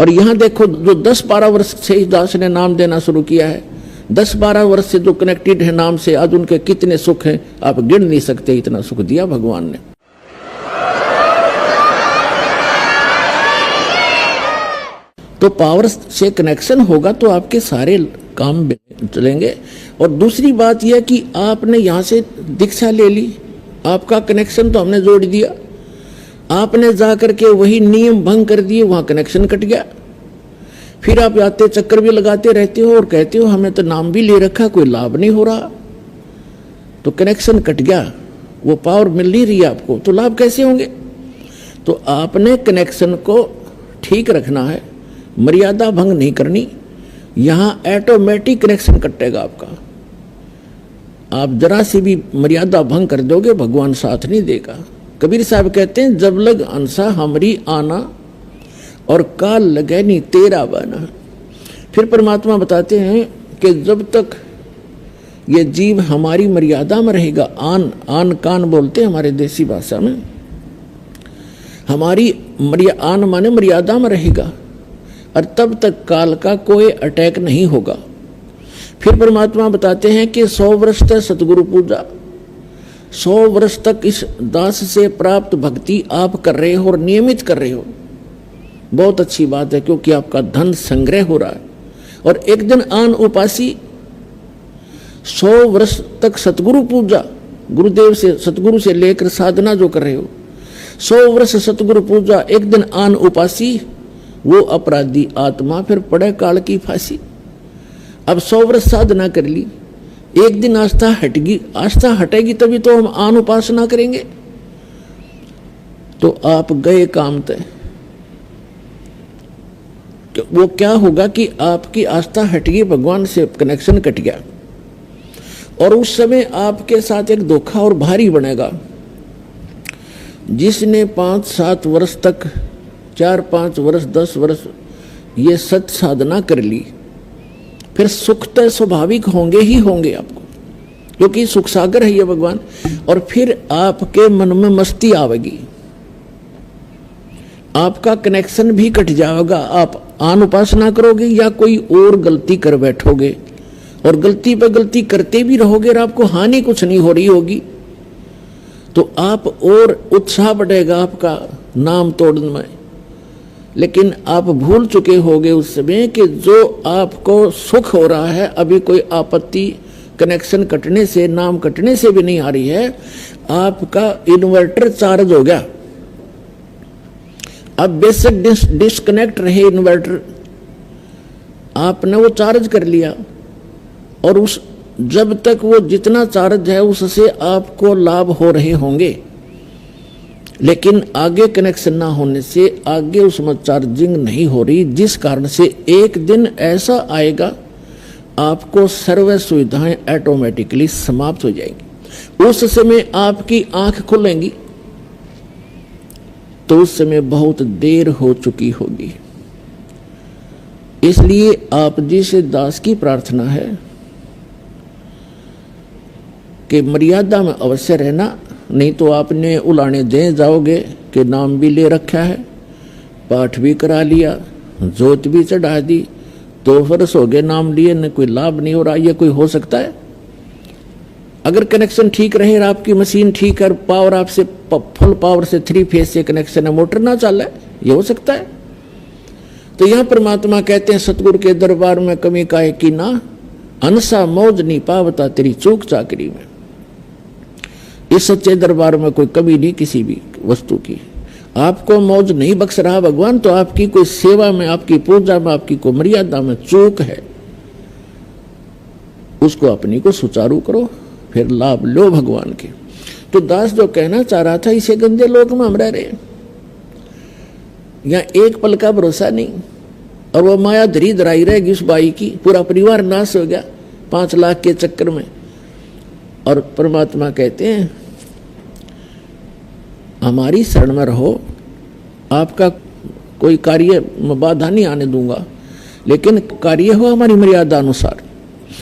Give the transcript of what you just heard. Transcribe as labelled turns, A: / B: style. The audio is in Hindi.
A: और यहां देखो जो 10-12 वर्ष से इस दास ने नाम देना शुरू किया है, 10-12 वर्ष से जो कनेक्टेड है नाम से, आज उनके कितने सुख हैं आप गिन नहीं सकते, इतना सुख दिया भगवान ने। तो पावर से कनेक्शन होगा तो आपके सारे काम चलेंगे। और दूसरी बात यह कि आपने यहाँ से दीक्षा ले ली, आपका कनेक्शन तो हमने जोड़ दिया, आपने जा करके वही नियम भंग कर दिए, वहाँ कनेक्शन कट गया। फिर आप आते चक्कर भी लगाते रहते हो और कहते हो हमें तो नाम भी ले रखा, कोई लाभ नहीं हो रहा, तो कनेक्शन कट गया, वो पावर मिल नहीं रही आपको, तो लाभ कैसे होंगे? तो आपने कनेक्शन को ठीक रखना है, मर्यादा भंग नहीं करनी। यहाँ ऑटोमेटिक कनेक्शन कटेगा आपका। आप जरा सी भी मर्यादा भंग कर दोगे भगवान साथ नहीं देगा। कबीर साहब कहते हैं जब लग अंसा हमरी आना और काल लगे नहीं तेरा बना। फिर परमात्मा बताते हैं कि जब तक ये जीव हमारी मर्यादा में रहेगा, आन कान बोलते हैं हमारे देसी भाषा में, हमारी आन माने मर्यादा में रहेगा, और तब तक काल का कोई अटैक नहीं होगा। फिर परमात्मा बताते हैं कि 100 वर्ष तक सतगुरु पूजा, 100 वर्ष तक इस दास से प्राप्त भक्ति आप कर रहे हो और नियमित कर रहे हो, बहुत अच्छी बात है, क्योंकि आपका धन संग्रह हो रहा है। और एक दिन आन उपासी 100 वर्ष तक सतगुरु पूजा, गुरुदेव से सतगुरु से लेकर साधना जो कर रहे हो, 100 वर्ष सतगुरु पूजा, एक दिन आन उपासी, वो अपराधी आत्मा फिर पड़े काल की फांसी। अब 100 वर्ष साधना कर ली, एक दिन आस्था हटेगी, आस्था हटेगी तभी तो हम आन उपासना करेंगे, तो आप गए काम तय। तो वो क्या होगा कि आपकी आस्था हटेगी, भगवान से कनेक्शन कट गया, और उस समय आपके साथ एक धोखा और भारी बनेगा। जिसने 5-7 वर्ष तक, 4-5 वर्ष, 10 वर्ष ये सत साधना कर ली, फिर सुख तो स्वाभाविक होंगे ही होंगे आपको, क्योंकि सुख सागर है ये भगवान। और फिर आपके मन में मस्ती आवेगी, आपका कनेक्शन भी कट जाएगा, आप आन उपासना करोगे या कोई और गलती कर बैठोगे, और गलती पे गलती करते भी रहोगे और आपको हानि कुछ नहीं हो रही होगी, तो आप और उत्साह बढ़ेगा आपका नाम तोड़ने में। लेकिन आप भूल चुके होगे उस समय कि जो आपको सुख हो रहा है, अभी कोई आपत्ति कनेक्शन कटने से, नाम कटने से भी नहीं आ रही है, आपका इन्वर्टर चार्ज हो गया। अब बेशक डिस्कनेक्ट रहे इन्वर्टर, आपने वो चार्ज कर लिया, और उस जब तक वो जितना चार्ज है उससे आपको लाभ हो रहे होंगे, लेकिन आगे कनेक्शन ना होने से आगे उसमें चार्जिंग नहीं हो रही, जिस कारण से एक दिन ऐसा आएगा आपको सर्व सुविधाएं ऑटोमेटिकली समाप्त हो जाएंगी। उस समय आपकी आंख खुलेंगी तो उस समय बहुत देर हो चुकी होगी। इसलिए आप जी से दास की प्रार्थना है कि मर्यादा में अवश्य रहना, नहीं तो आपने उलाने दे जाओगे कि नाम भी ले रखा है, पाठ भी करा लिया, जोत भी चढ़ा दी, 2 वर्ष हो गए नाम लिए, न कोई लाभ नहीं हो रहा। ये कोई हो सकता है? अगर कनेक्शन ठीक रहे और आपकी मशीन ठीक है, पावर आपसे फुल पावर से 3 फेज से कनेक्शन है, मोटर ना चल रहा है, ये हो सकता है? तो यह परमात्मा कहते हैं सतगुरु के दरबार में कमी काहे की ना, अनसा मौज नहीं पावता तेरी चूक चाकरी में। इस सच्चे दरबार में कोई कमी नहीं किसी भी वस्तु की, आपको मौज नहीं बख्श रहा भगवान, तो आपकी कोई सेवा में, आपकी पूजा में, आपकी कोई मर्यादा में चूक है, उसको अपनी को सुचारू करो, फिर लाभ लो भगवान के। तो दास जो कहना चाह रहा था, इसे गंदे लोक में हम रह रहे हैं, यहाँ एक पल का भरोसा नहीं, और वो माया धरी धराई रहेगी उस बाई की, पूरा परिवार नाश हो गया 5 लाख के चक्कर में। और परमात्मा कहते हैं हमारी शरण में रहो, आपका कोई कार्य में बाधा नहीं आने दूंगा, लेकिन कार्य हो हमारी मर्यादा अनुसार।